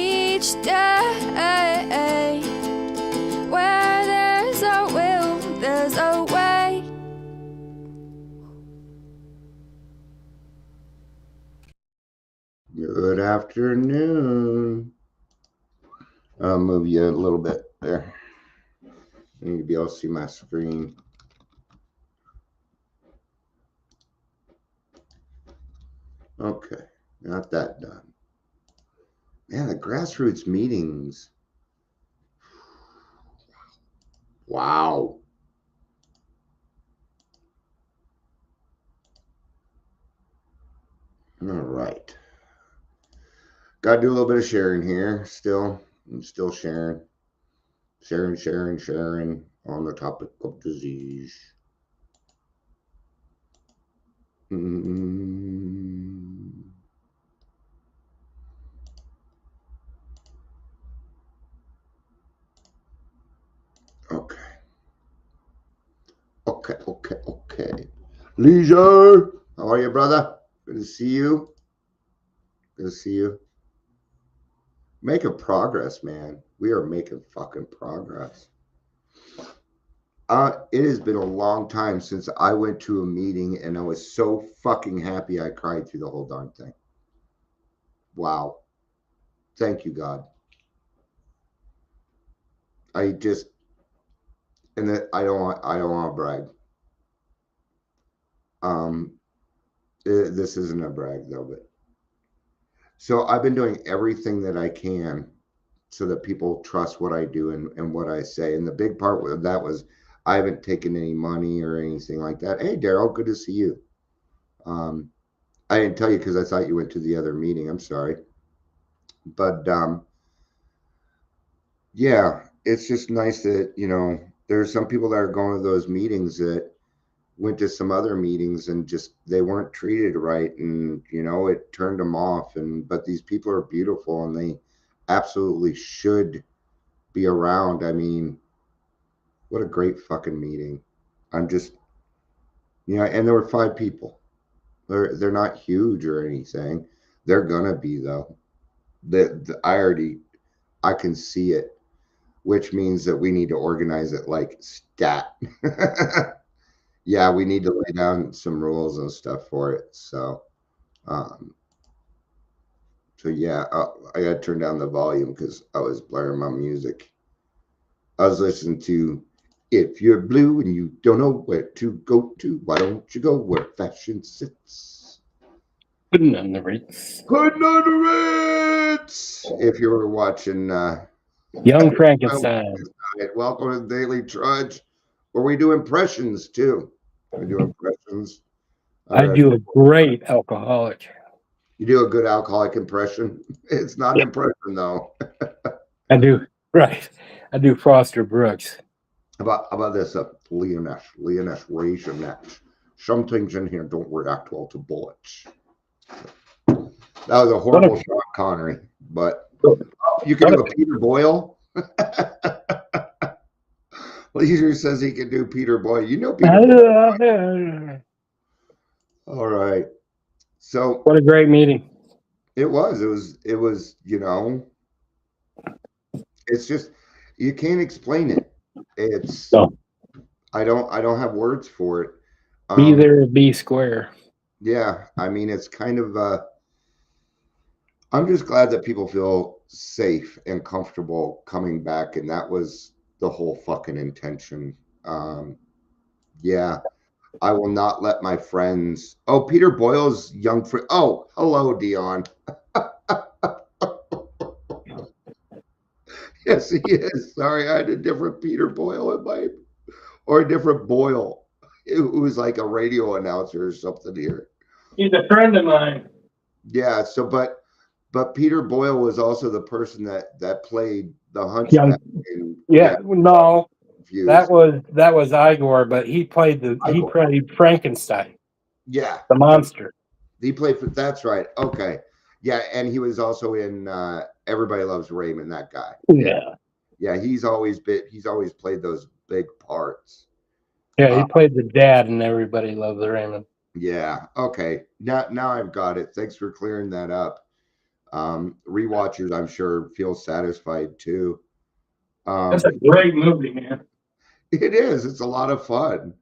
each day. Where there's a will, there's a way. Good afternoon. I'll move you a little bit there. I need to be able to see my screen. Okay, got that done. Man, the grassroots meetings. Wow. All right. Got to do a little bit of sharing here still. I'm still sharing. Sharing on the topic of disease. Okay. Leisure, how are you, brother? Good to see you. Making progress, man. We are making fucking progress. It has been a long time since I went to a meeting and I was so fucking happy I cried through the whole darn thing. Wow. Thank you, God. I don't want to brag. This isn't a brag though, but so I've been doing everything that I can so that people trust what I do and what I say. And the big part of that was I haven't taken any money or anything like that. Hey, Daryl, good to see you. I didn't tell you because I thought you went to the other meeting. I'm sorry. But yeah, it's just nice that, there's some people that are going to those meetings that went to some other meetings and just they weren't treated right, and it turned them off. But these people are beautiful and they absolutely should be around. I mean, what a great fucking meeting. I'm just, and there were 5 people. They're not huge or anything. They're gonna be though. I can see it, which means that we need to organize it like stat. Yeah, we need to lay down some rules and stuff for it. So yeah, I got to turn down the volume because I was blaring my music. I was listening to "If You're Blue and You Don't Know Where to Go To, Why Don't You Go Where Fashion Sits?" Putting on the Ritz. If you were watching Young Frankenstein. Welcome to Daily Trudge, where we do impressions too. We do impressions. I do a great alcoholic. You do a good alcoholic impression. It's not an impression though. I do, right. I do Foster Brooks. How about this? Leonesh Rationette. Some things in here don't react well to bullets. That was a horrible Sean Connery, but you can do a Peter Boyle. Leisure says he can do Peter Boyle. You know Peter Boyle. All right. So what a great meeting. It was, it's just, you can't explain it. It's, I don't have words for it. Be there, be square. Yeah. I mean, it's kind of, I'm just glad that people feel safe and comfortable coming back. And that was the whole fucking intention. Yeah. I will not let my friends. Oh, Peter Boyle's young friend. Oh, hello, Dion. Yes, he is. Sorry, I had a different Peter Boyle or a different Boyle. Who was like a radio announcer or something here. He's a friend of mine. Yeah. So, but Peter Boyle was also the person that played the Hunchback. No. That was Igor, but he played Frankenstein. Yeah, the monster. He played for. That's right. Okay, yeah, and he was also in Everybody Loves Raymond. That guy. Yeah. He's always played those big parts. Yeah, he played the dad in Everybody Loves Raymond. Yeah. Okay. Now I've got it. Thanks for clearing that up. Rewatchers, I'm sure, feel satisfied too. That's a great movie, man. It is. It's a lot of fun.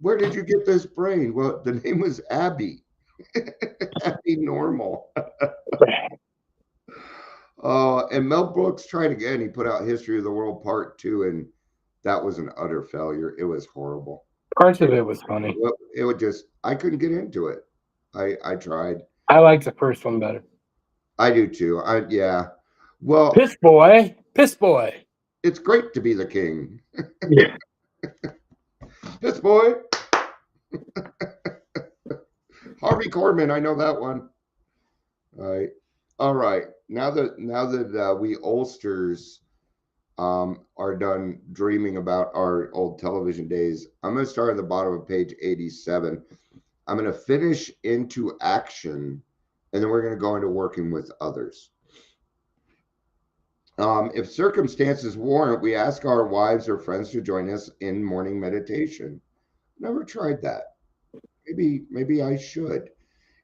Where did you get this brain? Well, the name was Abby. Abby Normal. And Mel Brooks tried again. He put out History of the World Part 2, and that was an utter failure. It was horrible. Parts of it was funny. It would just, I couldn't get into it. I tried. I like the first one better. I do too. Yeah. Well, Piss boy. It's great to be the king. Yeah. Piss boy. Harvey Korman, I know that one. All right. Now that we oldsters are done dreaming about our old television days, I'm going to start at the bottom of page 87. I'm going to finish into action, and then we're going to go into working with others. If circumstances warrant, we ask our wives or friends to join us in morning meditation. Never tried that. Maybe I should.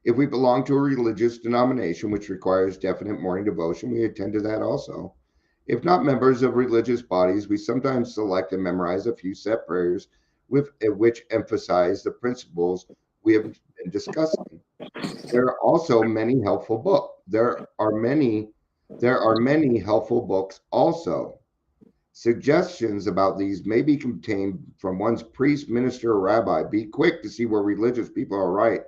If we belong to a religious denomination which requires definite morning devotion, we attend to that also. If not members of religious bodies, we sometimes select and memorize a few set prayers which emphasize the principles we have been discussing. There are also many helpful books. There are many helpful books also. Suggestions about these may be contained from one's priest, minister, or rabbi. Be quick to see where religious people are right.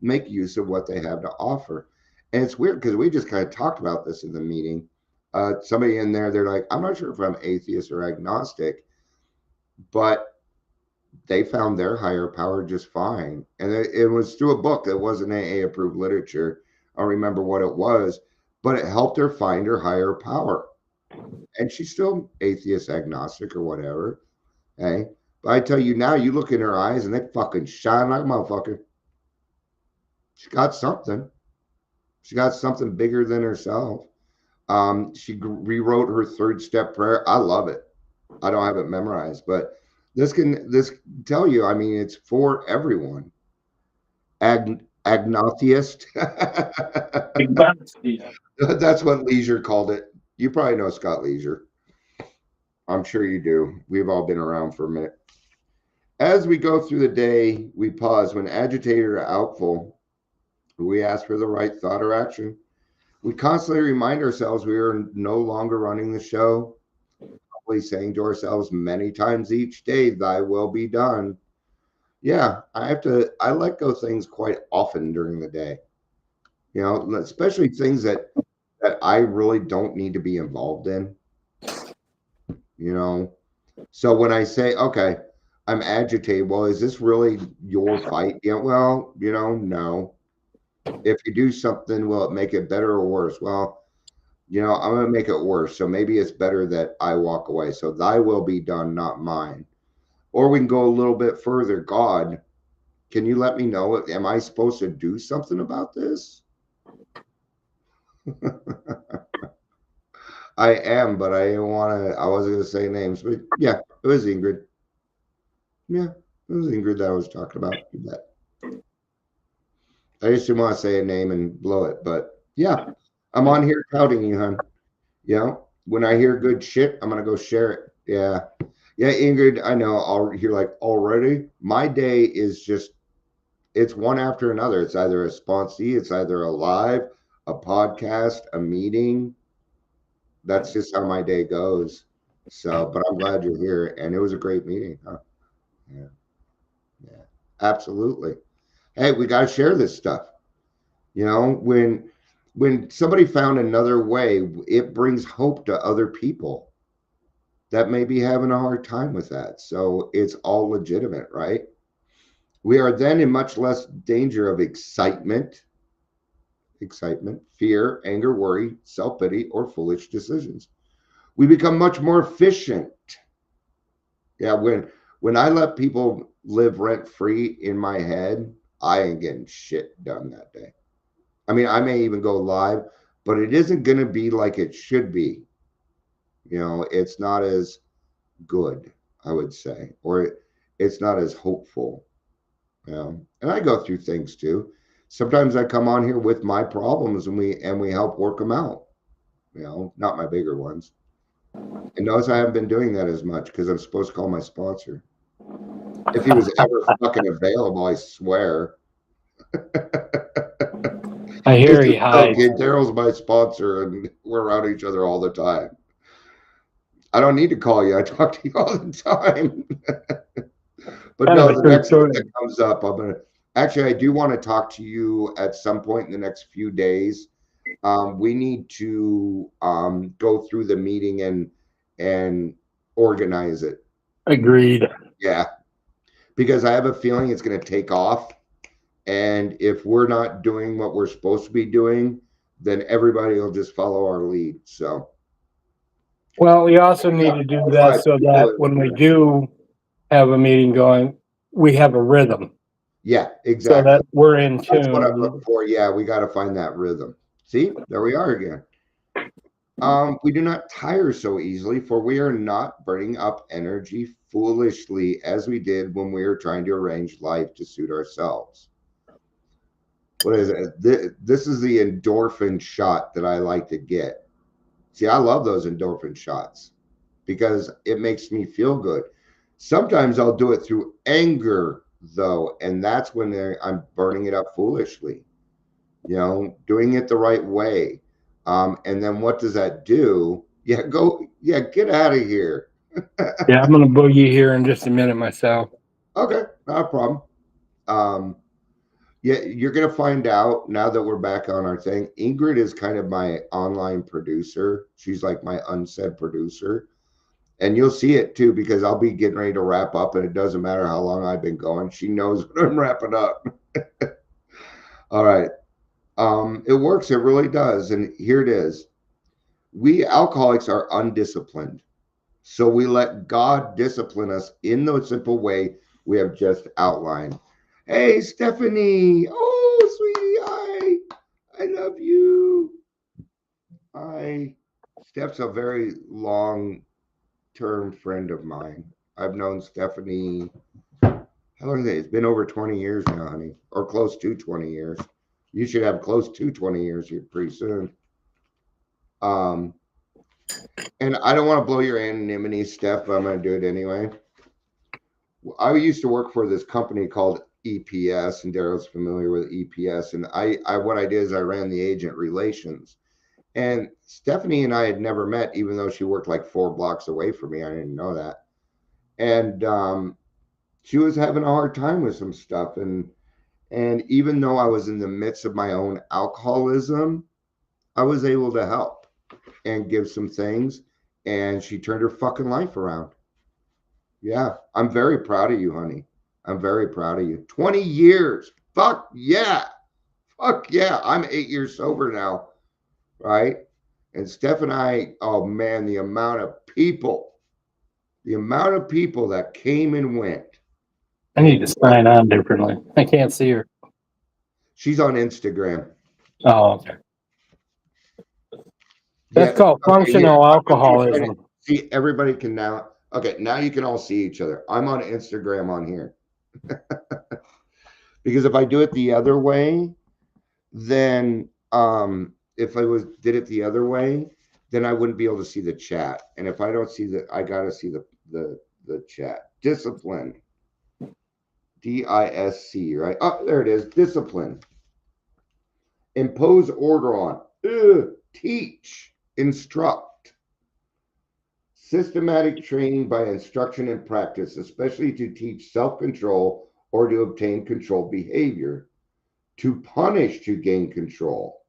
Make use of what they have to offer. And it's weird because we just kind of talked about this in the meeting. Somebody in there, they're like, I'm not sure if I'm atheist or agnostic, but they found their higher power just fine. And it was through a book that wasn't AA approved literature. I don't remember what it was, but it helped her find her higher power. And she's still atheist, agnostic, or whatever. Okay. But I tell you now, you look in her eyes and they fucking shine like a motherfucker. She got something. She got something bigger than herself. She rewrote her third step prayer. I love it. I don't have it memorized, but this can tell you, I mean, it's for everyone. Agnotheist. That's what Leisure called it. You probably know Scott Leisure. I'm sure you do. We've all been around for a minute. As we go through the day, we pause. When agitated or doubtful, we ask for the right thought or action. We constantly remind ourselves we are no longer running the show, probably saying to ourselves many times each day, thy will be done. Yeah, I let go things quite often during the day. You know, especially things that I really don't need to be involved in. You know, so when I say, okay, I'm agitated, well, is this really your fight? Yeah, well, no. If you do something, will it make it better or worse? Well, I'm going to make it worse. So maybe it's better that I walk away. So thy will be done, not mine. Or we can go a little bit further. God, can you let me know? Am I supposed to do something about this? I am, but I wasn't going to say names. But yeah, it was Ingrid. Yeah, it was Ingrid that I was talking about. I just didn't want to say a name and blow it, but yeah, I'm on here touting you, hon. When I hear good shit, I'm gonna go share it. Yeah, Ingrid, I know. You're like, already. My day is just, it's one after another. It's either a sponsee, it's either a live, a podcast, a meeting. That's just how my day goes. So, but I'm glad you're here, and it was a great meeting, huh? Yeah, absolutely. Hey, we got to share this stuff. When somebody found another way, it brings hope to other people that may be having a hard time with that. So it's all legitimate, right? We are then in much less danger of excitement, fear, anger, worry, self-pity, or foolish decisions. We become much more efficient. Yeah, when I let people live rent-free in my head, I ain't getting shit done that day. I mean, I may even go live, but it isn't going to be like it should be. It's not as good, I would say, or it's not as hopeful. And I go through things too. sometimes I come on here with my problems and we help work them out. You know, not my bigger ones. And notice I haven't been doing that as much because I'm supposed to call my sponsor. If he was ever fucking available, I swear. I hear he It's hides. okay. Daryl's my sponsor, and we're around each other all the time. I don't need to call you. I talk to you all the time. But Kind no, of a the true next one story. that comes up, I'm gonna actually. I do want to talk to you at some point in the next few days. We need to go through the meeting and organize it. Agreed. Yeah, because I have a feeling it's going to take off. And if we're not doing what we're supposed to be doing, then everybody will just follow our lead. So, Well, we also need to do that so that when we do have a meeting going, we have a rhythm yeah, so exactly. that we're in That's what I'm tune. looking for. Yeah, we got to find that rhythm. See, there we are again. We do not tire so easily, for we are not burning up energy foolishly as we did when we were trying to arrange life to suit ourselves. What is it? This is the endorphin shot that I like to get. See, I love those endorphin shots because it makes me feel good. Sometimes I'll do it through anger, though, and that's when I'm burning it up foolishly, you know, doing it the right way. And then what does that do? Yeah, get out of here. Yeah, I'm going to boogie here in just a minute myself. Okay, not a problem. Um, yeah, you're gonna find out now that we're back on our thing. Ingrid is kind of my online producer. She's like my unsaid producer. And you'll see it too, because I'll be getting ready to wrap up, and it doesn't matter how long I've been going. She knows when I'm wrapping up. All right. It works, it really does. And here it is. We alcoholics are undisciplined. So we let God discipline us in the simple way we have just outlined. Hey, Stephanie. Oh, sweetie. I love you. Steph's a very long-term friend of mine. I've known Stephanie, how long is it? It's been over 20 years now, honey, or close to 20 years. You should have close to 20 years here pretty soon. And I don't want to blow your anonymity, Steph, but I'm going to do it anyway. I used to work for this company called EPS, and Daryl's familiar with EPS. And I what I did is I ran the agent relations. And Stephanie and I had never met, even though she worked like 4 blocks away from me. I didn't know that. And she was having a hard time with some stuff. And even though I was in the midst of my own alcoholism, I was able to help and give some things. And she turned her fucking life around. Yeah, I'm very proud of you, honey. I'm very proud of you. 20 years. Fuck yeah. Fuck yeah. I'm 8 years sober now, right? And Steph and I, oh man, the amount of people that came and went. I need to sign on differently. I can't see her. She's on Instagram. Oh, okay. That's Yes. called Okay, here. functional alcoholism. See, everybody can now. Okay, now you can all see each other. I'm on Instagram on here. Because if I do it the other way, then if I did it the other way, then I wouldn't be able to see the chat. And if I don't see I gotta see the chat. Discipline. DISC, right? Oh, there it is. Discipline. Impose order on. Teach. Instruct. Systematic training by instruction and practice, especially to teach self-control or to obtain controlled behavior. To punish to gain control.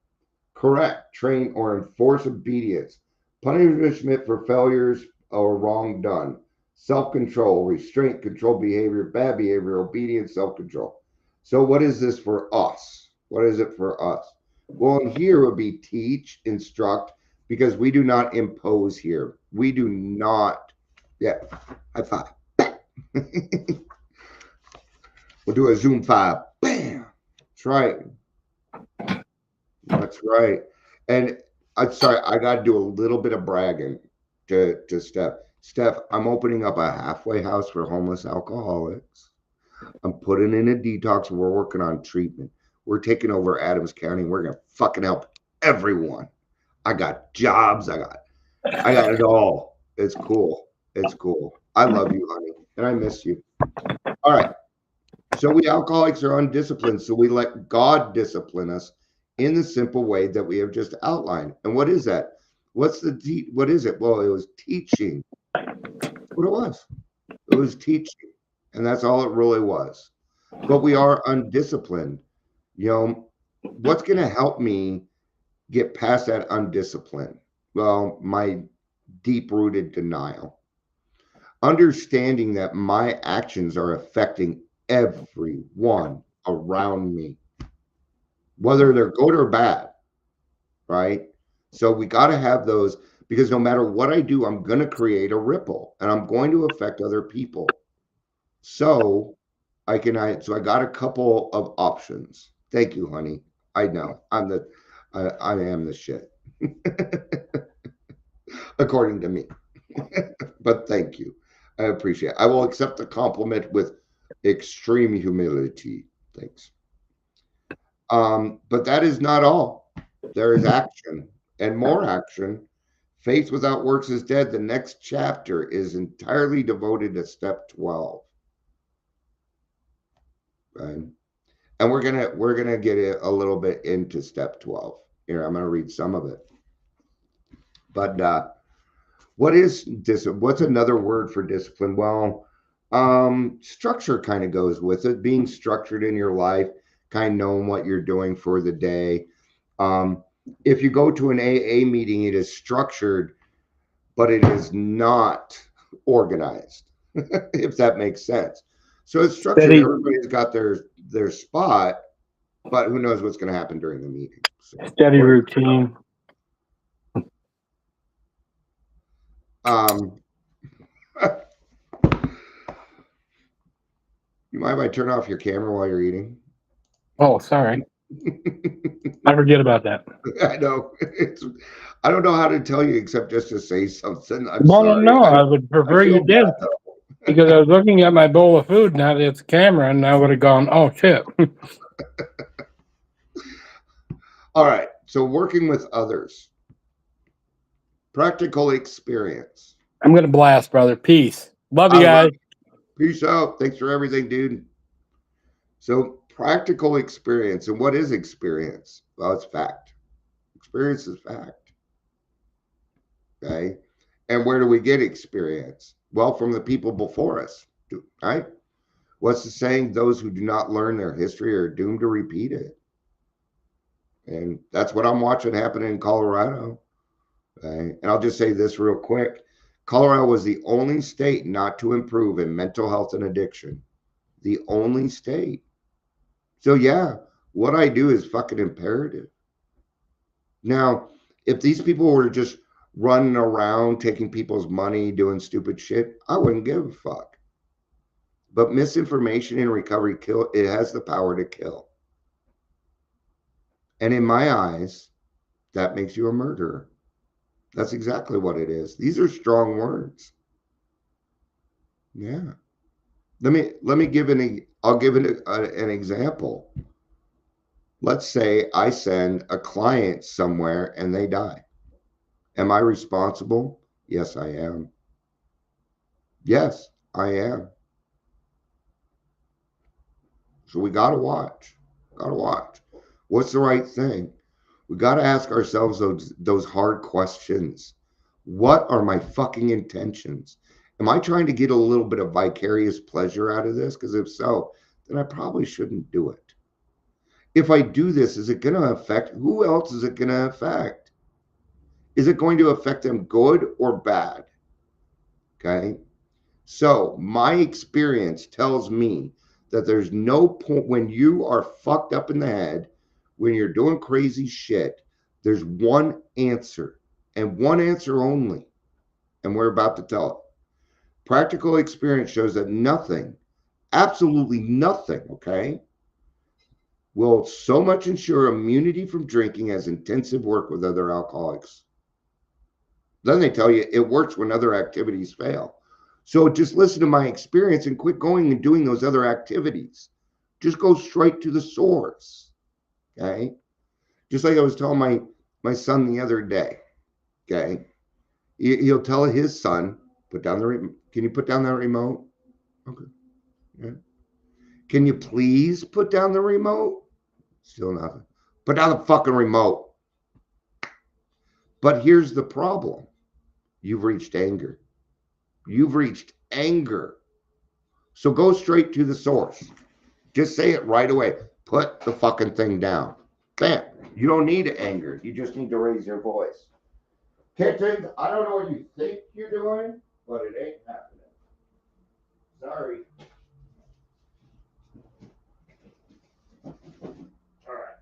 Correct, train, or enforce obedience. Punishment for failures or wrong done. Self-control, restraint, controlled behavior, bad behavior, obedience, self-control. So what is this for us? What is it for us? Well, here would be teach, instruct, because we do not impose here. We do not. Yeah, high five. We'll do a Zoom 5. Bam. That's right. That's right. And I'm sorry, I got to do a little bit of bragging to Steph. Steph, I'm opening up a halfway house for homeless alcoholics. I'm putting in a detox. We're working on treatment. We're taking over Adams County. We're going to fucking help everyone. I got jobs. I got it all. It's cool. It's cool. I love you, honey, and I miss you. All right. So we alcoholics are undisciplined. So we let God discipline us in the simple way that we have just outlined. And what is that? What is it? Well, it was teaching. What it was. It was teaching. And that's all it really was. But we are undisciplined. You know, what's going to help me get past that undiscipline? Well, my deep-rooted denial. Understanding that my actions are affecting everyone around me, whether they're good or bad, right? So we got to have those, because no matter what I do, I'm going to create a ripple and I'm going to affect other people. So I got a couple of options. Thank you, honey. I know I am the shit, according to me. But thank you. I appreciate it. I will accept the compliment with extreme humility. Thanks. But that is not all. There is action and more action. Faith without works is dead. The next chapter is entirely devoted to step 12. Right? And we're gonna get a little bit into step 12. Here, I'm gonna read some of it. But what's another word for discipline? Well, structure kind of goes with it. Being structured in your life, kind of knowing what you're doing for the day. If you go to an AA meeting, it is structured, but it is not organized, if that makes sense. So it's structured. Everybody's got their spot, but who knows what's going to happen during the meeting. So, steady routine. You mind if I turn off your camera while you're eating? Oh, sorry. I forget about that. I know. I don't know how to tell you except just to say something. I'm well, sorry. No, I would prefer you did. Because I was looking at my bowl of food, now that it's a camera, and I would have gone, oh, shit. All right. So working with others. Practical experience. I'm going to blast, brother. Peace. Love you guys. Peace out. Thanks for everything, dude. So practical experience. And what is experience? Well, it's fact. Experience is fact. Okay. And where do we get experience? Well, from the people before us, right? What's the saying? Those who do not learn their history are doomed to repeat it. And that's what I'm watching happen in Colorado. Okay? And I'll just say this real quick. Colorado was the only state not to improve in mental health and addiction. The only state. So yeah, what I do is fucking imperative. Now, if these people were just running around taking people's money, doing stupid shit, I wouldn't give a fuck. But misinformation in recovery it has the power to kill. And in my eyes, that makes you a murderer. That's exactly what it is. These are strong words. Yeah. Let me give I'll give an example. Let's say I send a client somewhere and they die. Am I responsible? Yes, I am. Yes, I am. So we got to watch. What's the right thing? We got to ask ourselves those hard questions. What are my fucking intentions? Am I trying to get a little bit of vicarious pleasure out of this? Because if so, then I probably shouldn't do it. If I do this, is it going to affect, who else is it going to affect? Is it going to affect them good or bad? Okay. So my experience tells me that there's no point when you are fucked up in the head, when you're doing crazy shit, there's one answer and one answer only. And we're about to tell it. Practical experience shows that nothing, absolutely nothing, okay, will so much ensure immunity from drinking as intensive work with other alcoholics. Then they tell you it works when other activities fail. So just listen to my experience and quit going and doing those other activities. Just go straight to the source. Okay. Just like I was telling my son the other day. Okay. He'll tell his son, put down the remote. Can you put down that remote? Okay. Yeah. Can you please put down the remote? Still nothing. Put down the fucking remote. But here's the problem. You've reached anger. You've reached anger. So go straight to the source. Just say it right away. Put the fucking thing down. Bam. You don't need anger. You just need to raise your voice. Kittens, I don't know what you think you're doing, but it ain't happening. Sorry. All right.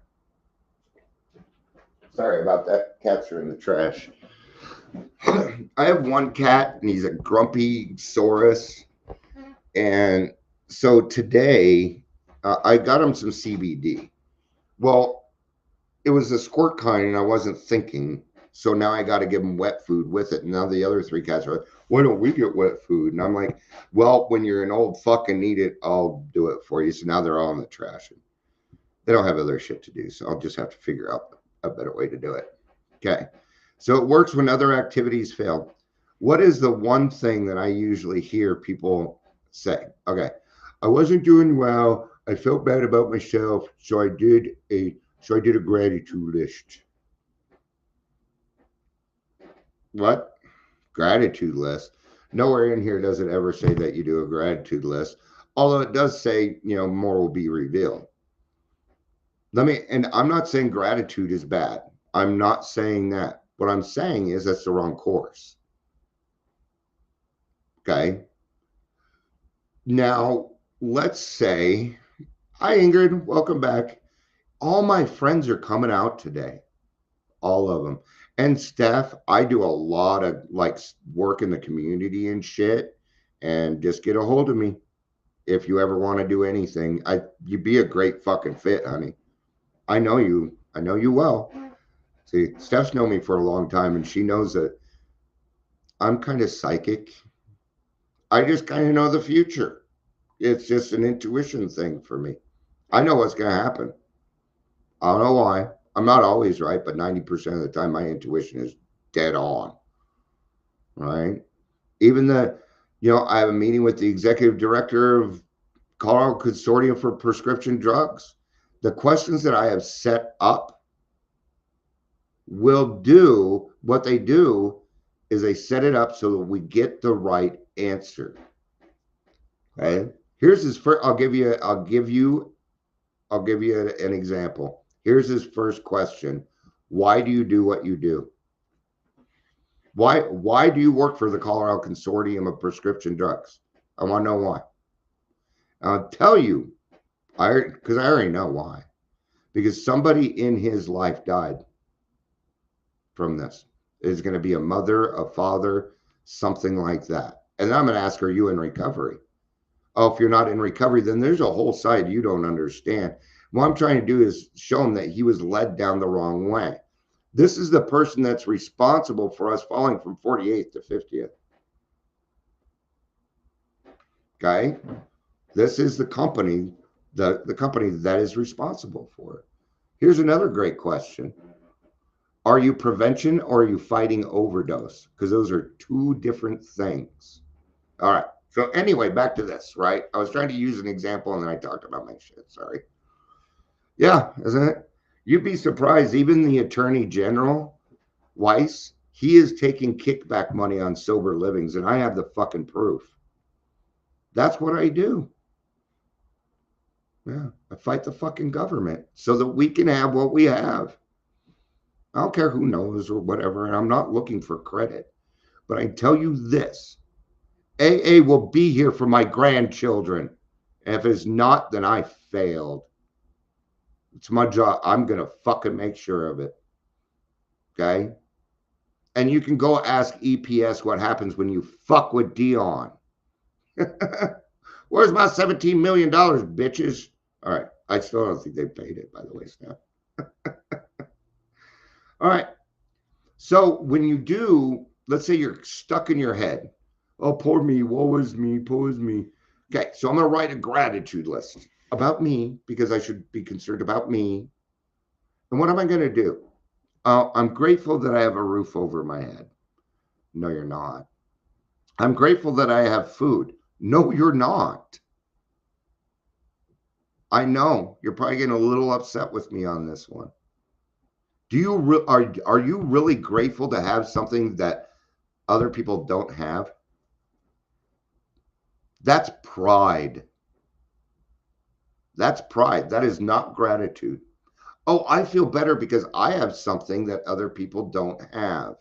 Sorry about that. Cats are in the trash. I have one cat, and he's a grumpy Saurus. And so today, I got him some CBD. Well, it was a squirt kind, and I wasn't thinking. So now I got to give him wet food with it. And now the other three cats are like, why don't we get wet food? And I'm like, well, when you're an old fuck and need it, I'll do it for you. So now they're all in the trash. And they don't have other shit to do. So I'll just have to figure out a better way to do it. Okay. So it works when other activities fail. What is the one thing that I usually hear people say? Okay. I wasn't doing well. I felt bad about myself. So I did a gratitude list. What? Gratitude list? Nowhere in here does it ever say that you do a gratitude list. Although it does say, more will be revealed. And I'm not saying gratitude is bad. I'm not saying that. What I'm saying is that's the wrong course. Okay. Now, let's say, hi Ingrid, welcome back. All my friends are coming out today. All of them. And Steph, I do a lot of work in the community and shit. And just get a hold of me if you ever want to do anything. You'd be a great fucking fit, honey. I know you well. See, Steph's known me for a long time, and she knows that I'm kind of psychic. I just kind of know the future. It's just an intuition thing for me. I know what's going to happen. I don't know why. I'm not always right, but 90% of the time, my intuition is dead on. Right? Even I have a meeting with the executive director of Colorado Consortium for Prescription Drugs. The questions that I have set up will do what they do is they set it up so that we get the right answer. Okay. Here's his first. I'll give you an example. Here's his first question. Why do you do what you do? Why do you work for the Colorado Consortium of Prescription Drugs? I want to know why. I'll tell you, because I already know why. Because somebody in his life died from this. It's going to be a mother, a father, something like that. And I'm going to ask, are you in recovery? Oh, if you're not in recovery, then there's a whole side you don't understand. What I'm trying to do is show him that he was led down the wrong way. This is the person that's responsible for us falling from 48th to 50th. Okay? This is the company, the company that is responsible for it. Here's another great question. Are you prevention or are you fighting overdose? Because those are two different things. All right. So anyway, back to this, right? I was trying to use an example and then I talked about my shit. Sorry. Yeah, isn't it? You'd be surprised. Even the Attorney General, Weiss, he is taking kickback money on sober livings, and I have the fucking proof. That's what I do. Yeah, I fight the fucking government so that we can have what we have. I don't care who knows or whatever, and I'm not looking for credit. But I tell you this, AA will be here for my grandchildren. And if it's not, then I failed. It's my job. I'm going to fucking make sure of it. Okay? And you can go ask EPS what happens when you fuck with Dion. Where's my $17 million, bitches? All right. I still don't think they paid it, by the way, Snap. All right. So when you do, let's say you're stuck in your head. Oh, poor me. Woe is me. Poor is me. Okay. So I'm going to write a gratitude list about me because I should be concerned about me. And what am I going to do? I'm grateful that I have a roof over my head. No, you're not. I'm grateful that I have food. No, you're not. I know you're probably getting a little upset with me on this one. Are you really grateful to have something that other people don't have? That's pride. That's pride. That is not gratitude. Oh, I feel better because I have something that other people don't have.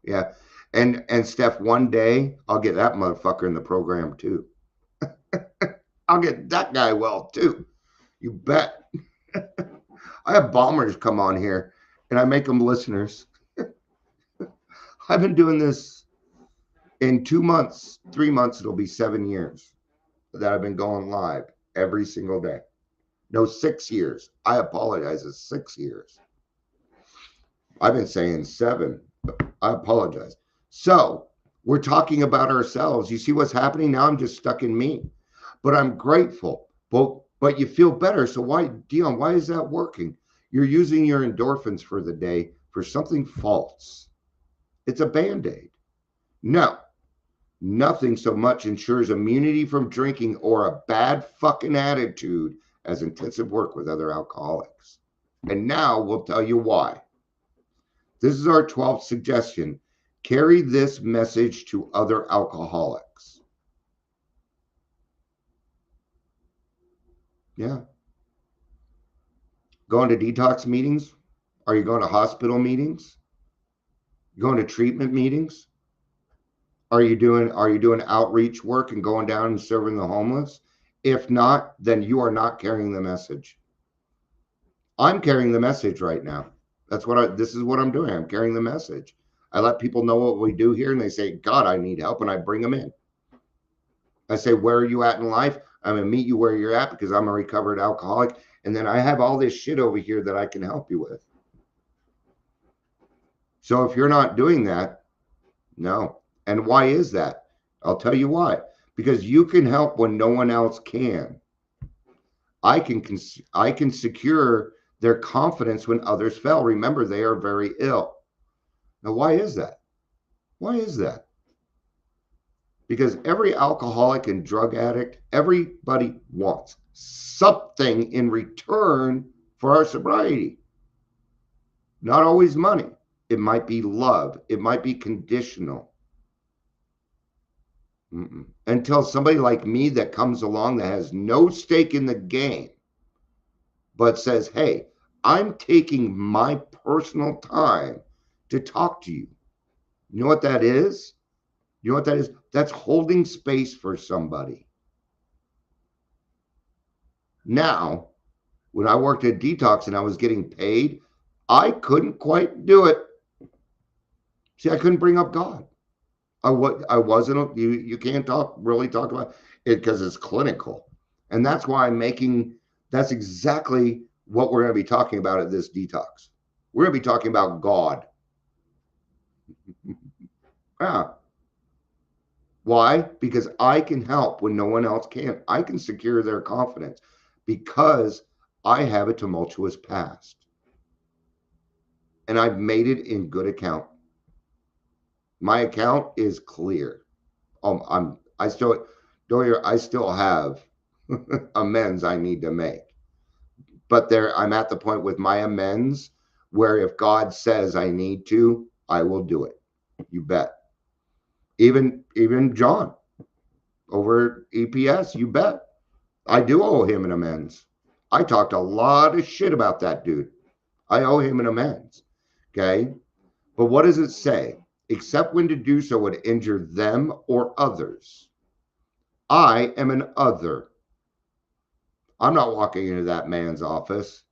Yeah. And Steph, one day I'll get that motherfucker in the program too. I'll get that guy well too. You bet. I have bombers come on here and I make them listeners. I've been doing this in 2 months, 3 months, it'll be 7 years that I've been going live every single day. No, 6 years. I apologize. It's 6 years. I've been saying 7. I apologize. So we're talking about ourselves. You see what's happening now? I'm just stuck in me, but I'm grateful. But you feel better. So why, Dion, why is that working? You're using your endorphins for the day for something false. It's a Band-Aid. No, nothing so much ensures immunity from drinking or a bad fucking attitude as intensive work with other alcoholics. And now we'll tell you why. This is our 12th suggestion. Carry this message to other alcoholics. Yeah. Going to detox meetings? Are you going to hospital meetings? Going to treatment meetings? Are you doing outreach work and going down and serving the homeless? If not, then you are not carrying the message. I'm carrying the message right now. This is what I'm doing. I'm carrying the message. I let people know what we do here and they say, God, I need help, and I bring them in. I say, where are you at in life? I'm going to meet you where you're at because I'm a recovered alcoholic. And then I have all this shit over here that I can help you with. So if you're not doing that, no. And why is that? I'll tell you why. Because you can help when no one else can. I can secure their confidence when others fail. Remember, they are very ill. Now, why is that? Why is that? Because every alcoholic and drug addict, everybody wants something in return for our sobriety. Not always money. It might be love. It might be conditional. Until somebody like me that comes along that has no stake in the game, but says, hey, I'm taking my personal time to talk to you. You know what that is? You know what that is? That's holding space for somebody. Now, when I worked at Detox and I was getting paid, I couldn't quite do it. See, I couldn't bring up God. I wasn't, you can't really talk about it because it's clinical. And that's why that's exactly what we're going to be talking about at this detox. We're going to be talking about God. Yeah. Why? Because I can help when no one else can. I can secure their confidence because I have a tumultuous past. And I've made it in good account. My account is clear. I still have amends I need to make. But I'm at the point with my amends where if God says I need to, I will do it. You bet. Even John over EPS, you bet. I do owe him an amends. I talked a lot of shit about that dude. I owe him an amends. Okay. But what does it say? Except when to do so would injure them or others. I am an other. I'm not walking into that man's office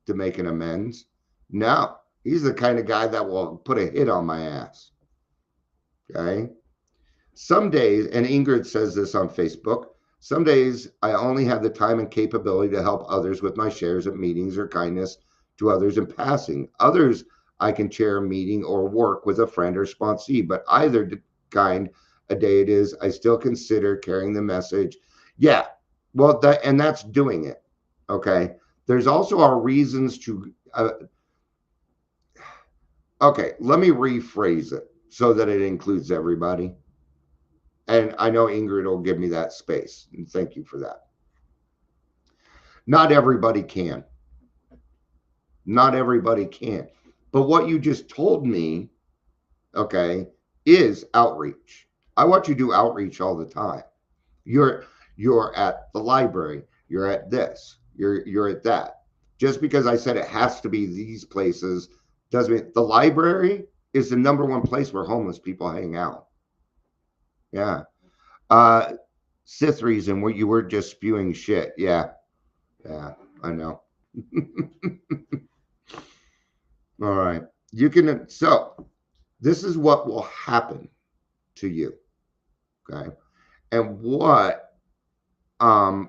to make an amends. No, he's the kind of guy that will put a hit on my ass. Okay. Some days, and Ingrid says this on Facebook, some days I only have the time and capability to help others with my shares at meetings or kindness to others in passing. Others, I can chair a meeting or work with a friend or sponsee, but either kind a day it is, I still consider carrying the message. Yeah, well, that's doing it. Okay. There's also our reasons to, okay, let me rephrase it so that it includes everybody. And I know Ingrid will give me that space. And thank you for that. Not everybody can. Not everybody can. But what you just told me, okay, is outreach. I watch you do outreach all the time. You're at the library, you're at this, you're at that. Just because I said it has to be these places doesn't mean the library is the number one place where homeless people hang out. Yeah. Sith reason where you were just spewing shit. Yeah. Yeah, I know. All right. You can, so this is what will happen to you. Okay. And what, no,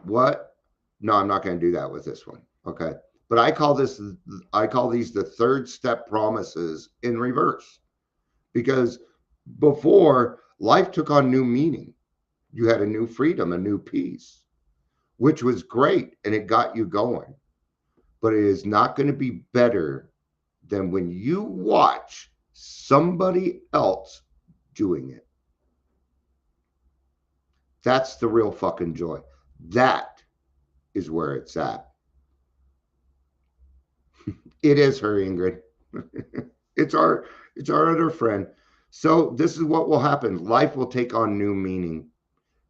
I'm not going to do that with this one. Okay. But I call these the third step promises in reverse, because before life took on new meaning, you had a new freedom, a new peace, which was great and it got you going. But it is not going to be better than when you watch somebody else doing it. That's the real fucking joy. That is where it's at. It is her, Ingrid. it's our other friend. So this is what will happen. Life will take on new meaning.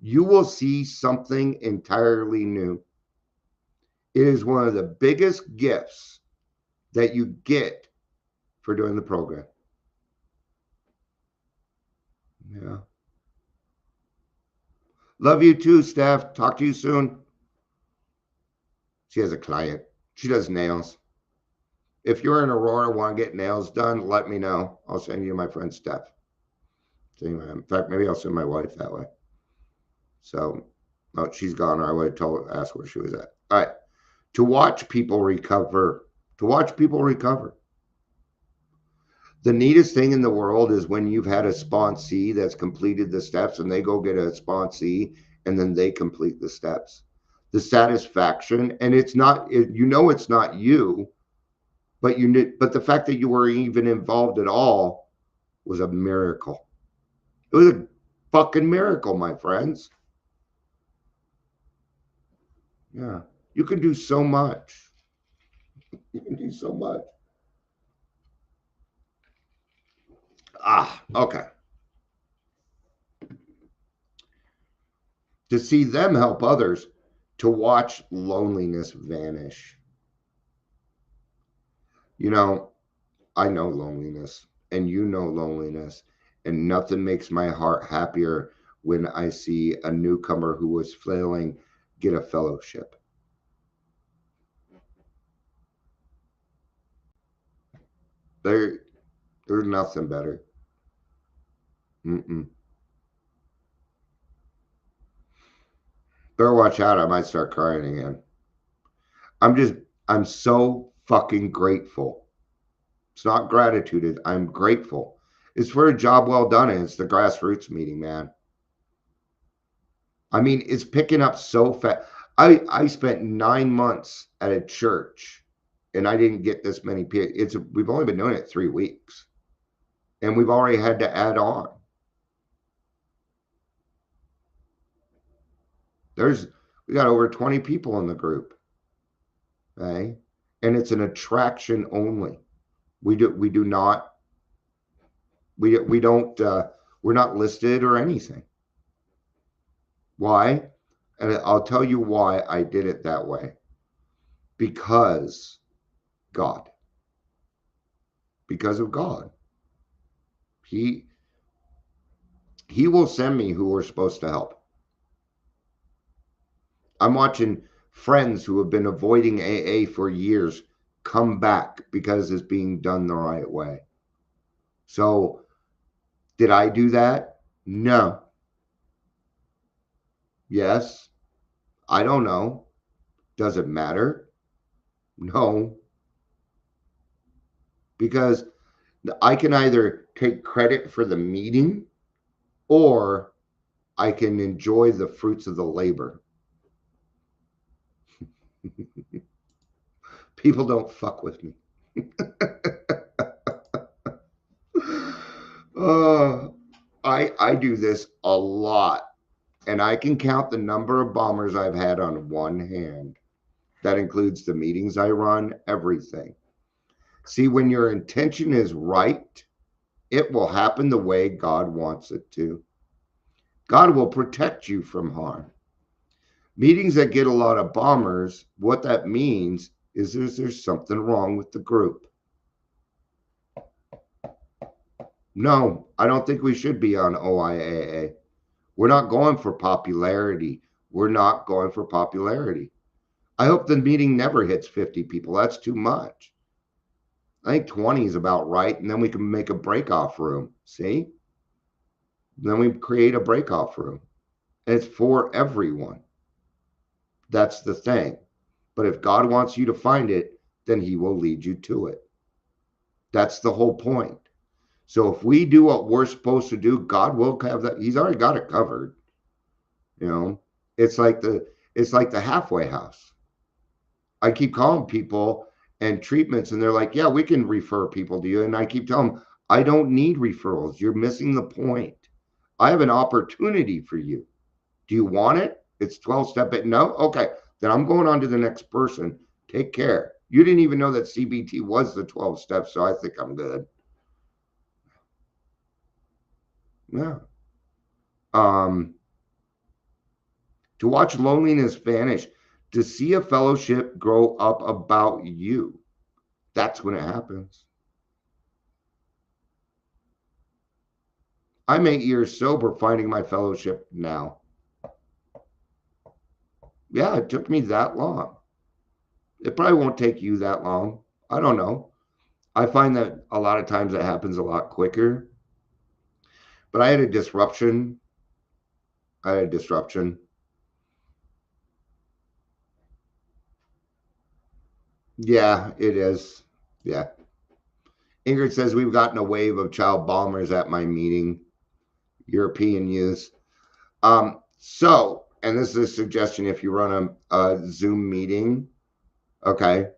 You will see something entirely new. It is one of the biggest gifts that you get for doing the program. Yeah. Love you too, Steph. Talk to you soon. She has a client. She does nails. If you're in Aurora, want to get nails done, let me know. I'll send you my friend Steph. In fact, maybe I'll send my wife that way. So, oh, she's gone. Or I would have asked where she was at. All right. To watch people recover. To watch people recover. The neatest thing in the world is when you've had a sponsee that's completed the steps and they go get a sponsee and then they complete the steps. The satisfaction, and it's not, it's not you, but the fact that you were even involved at all was a miracle. It was a fucking miracle, my friends. Yeah, you can do so much. You can do so much. Okay. To see them help others, to watch loneliness vanish. I know loneliness, and you know loneliness, and nothing makes my heart happier when I see a newcomer who was flailing get a fellowship. There's nothing better. Mm-mm. Better watch out. I might start crying again. I'm so fucking grateful. It's not gratitude. I'm grateful. It's for a job well done, and it's the grassroots meeting, man. I mean, it's picking up so fast. I spent 9 months at a church, and I didn't get this many people. We've only been doing it 3 weeks, and we've already had to add on. We got over 20 people in the group, okay? And it's an attraction only. We don't. We're not listed or anything. Why? And I'll tell you why I did it that way. Because God. Because of God. He will send me who we're supposed to help. I'm watching friends who have been avoiding AA for years come back because it's being done the right way. So, did I do that? No. Yes. I don't know. Does it matter? No. Because I can either take credit for the meeting or I can enjoy the fruits of the labor. People don't fuck with me. I do this a lot, and I can count the number of bombers I've had on one hand. That includes the meetings I run, everything. See, when your intention is right, it will happen the way God wants it to. God will protect you from harm. Meetings that get a lot of bombers, what that means is there's something wrong with the group. No, I don't think we should be on OIAA. We're not going for popularity. We're not going for popularity. I hope the meeting never hits 50 people. That's too much. I think 20 is about right, and then we can make a break-off room. See? Then we create a break-off room. And it's for everyone. That's the thing. But if God wants you to find it, then he will lead you to it. That's the whole point. So if we do what we're supposed to do, God will have that. He's already got it covered. You know, it's like the halfway house. I keep calling people and treatments, and they're like, yeah, we can refer people to you. And I keep telling them, I don't need referrals. You're missing the point. I have an opportunity for you. Do you want it? It's 12-step. No? Okay. Then I'm going on to the next person. Take care. You didn't even know that CBT was the 12 steps, so I think I'm good. Yeah. To watch loneliness vanish, to see a fellowship grow up about you. That's when it happens. I'm 8 years sober, finding my fellowship now. Yeah, it took me that long. It probably won't take you that long. I don't know. I find that a lot of times it happens a lot quicker. But I had a disruption. Yeah, it is. Yeah. Ingrid says, we've gotten a wave of child bombers at my meeting. European youth. So, and this is a suggestion if you run a Zoom meeting, okay,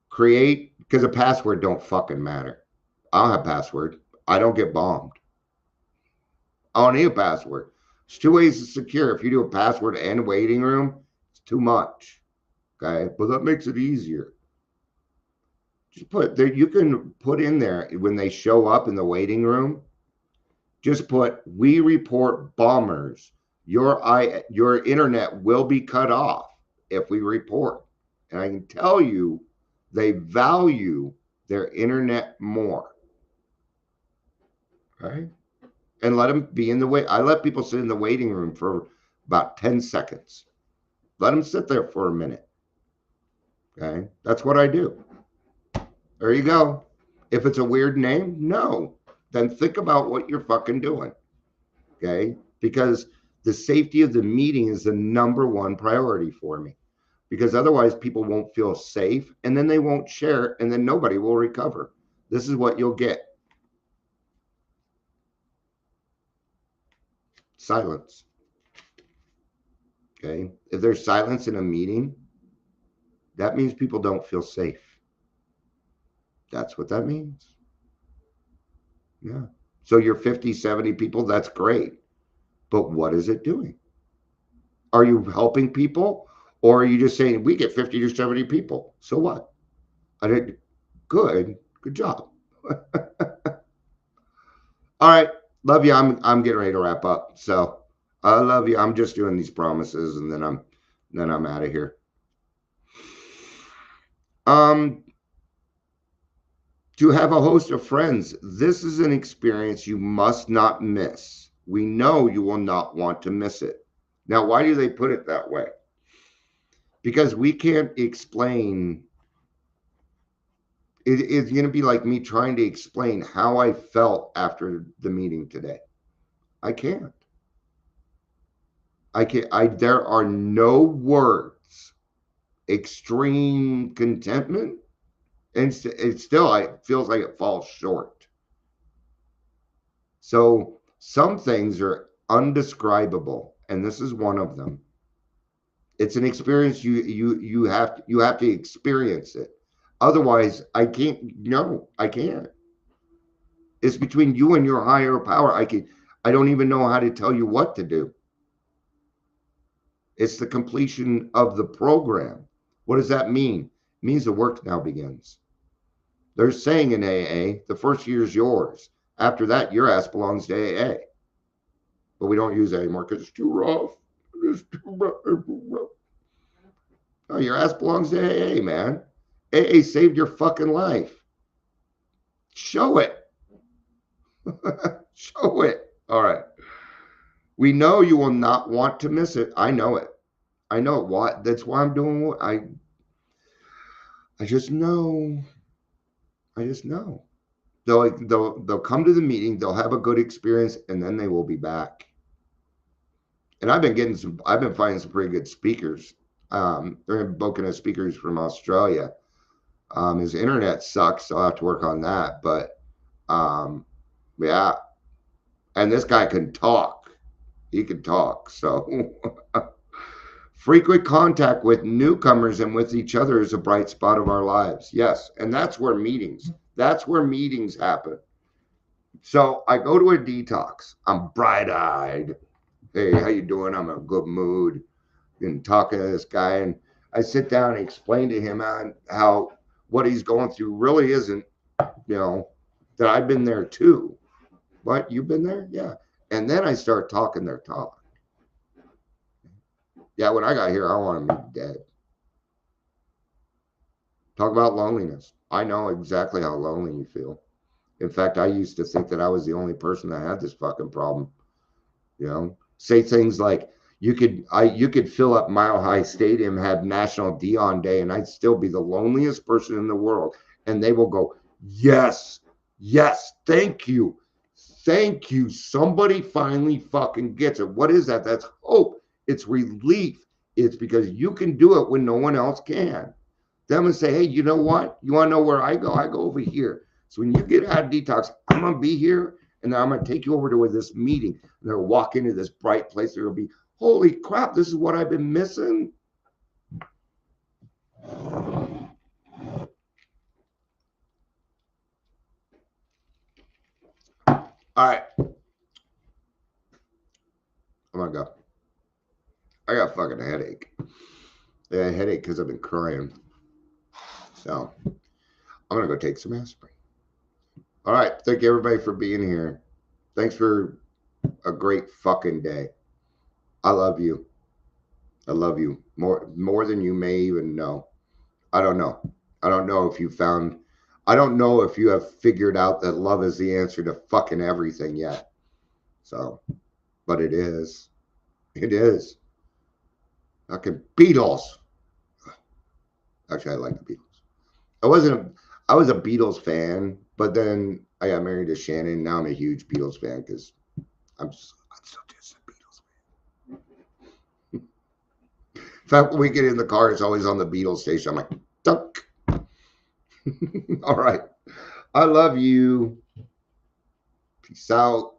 create, because a password don't fucking matter. I don't have password. I don't get bombed. I don't need a password. There's two ways to secure. If you do a password and waiting room, it's too much. Okay, but that makes it easier. Just put there, you can put in there when they show up in the waiting room, just put, we report bombers. Your internet will be cut off if we report. And I can tell you, they value their internet more. Right? And let them be in the wait. I let people sit in the waiting room for about 10 seconds. Let them sit there for a minute. Okay? That's what I do. There you go. If it's a weird name, no. Then think about what you're fucking doing. Okay? Because the safety of the meeting is the number one priority for me. Because otherwise people won't feel safe, and then they won't share, and then nobody will recover. This is what you'll get. Silence. Okay? If there's silence in a meeting, that means people don't feel safe. That's what that means. Yeah. So you're 50, 70 people, that's great. But what is it doing? Are you helping people? Or are you just saying, we get 50 to 70 people? So what? I did good job. All right. Love you. I'm getting ready to wrap up. So I love you. I'm just doing these promises, and then I'm out of here. To have a host of friends, this is an experience you must not miss. We know you will not want to miss it. Now, why do they put it that way? Because we can't explain. It's going to be like me trying to explain how I felt after the meeting today. I can't. There are no words. Extreme contentment, and it feels like it falls short. So some things are undescribable, and this is one of them. It's an experience. You have to experience it. Otherwise, I can't. No, I can't. It's between you and your higher power. I don't even know how to tell you what to do. It's the completion of the program. What does that mean? It means the work now begins. They're saying in AA, the first year is yours. After that, your ass belongs to AA. But we don't use that anymore because it's too rough. It's too rough. No, your ass belongs to AA, man. AA saved your fucking life. Show it. Show it. All right. We know you will not want to miss it. I know it. I know it. Why? That's why I'm doing what I just know. I just know. They'll come to the meeting, they'll have a good experience, and then they will be back. And I've been finding some pretty good speakers. They're booking us speakers from Australia. His internet sucks, so I'll have to work on that. But yeah. And this guy can talk. He can talk. So frequent contact with newcomers and with each other is a bright spot of our lives. Yes. And that's where meetings happen. So I go to a detox. I'm bright-eyed. Hey, how you doing? I'm in a good mood. And talking to this guy, and I sit down and explain to him how what he's going through really isn't, that I've been there too. What? You've been there? Yeah. And then I start talking their talk. Yeah, when I got here, I want to be dead. Talk about loneliness. I know exactly how lonely you feel. In fact, I used to think that I was the only person that had this fucking problem. Say things like, you could fill up Mile High Stadium, have National Dion Day, and I'd still be the loneliest person in the world. And they will go, yes, thank you. Thank you. Somebody finally fucking gets it. What is that? That's hope. It's relief. It's because you can do it when no one else can. Them and say, hey, you know what? You want to know where I go? I go over here. So when you get out of detox, I'm going to be here, and then I'm going to take you over to this meeting. And they'll walk into this bright place. There will be, holy crap, this is what I've been missing. All right. I'm going to go. I got a fucking headache. I got a headache because I've been crying. So I'm going to go take some aspirin. All right. Thank you, everybody, for being here. Thanks for a great fucking day. I love you. I love you more than you may even know. I don't know. I don't know if you have figured out that love is the answer to fucking everything yet. So, but it is. It is. Fucking Beatles. Actually, I like the Beatles. I was a Beatles fan, but then I got married to Shannon. Now I'm a huge Beatles fan because I'm still just a Beatles fan. In fact, when we get in the car, it's always on the Beatles station. I'm like, duck. All right. I love you. Peace out.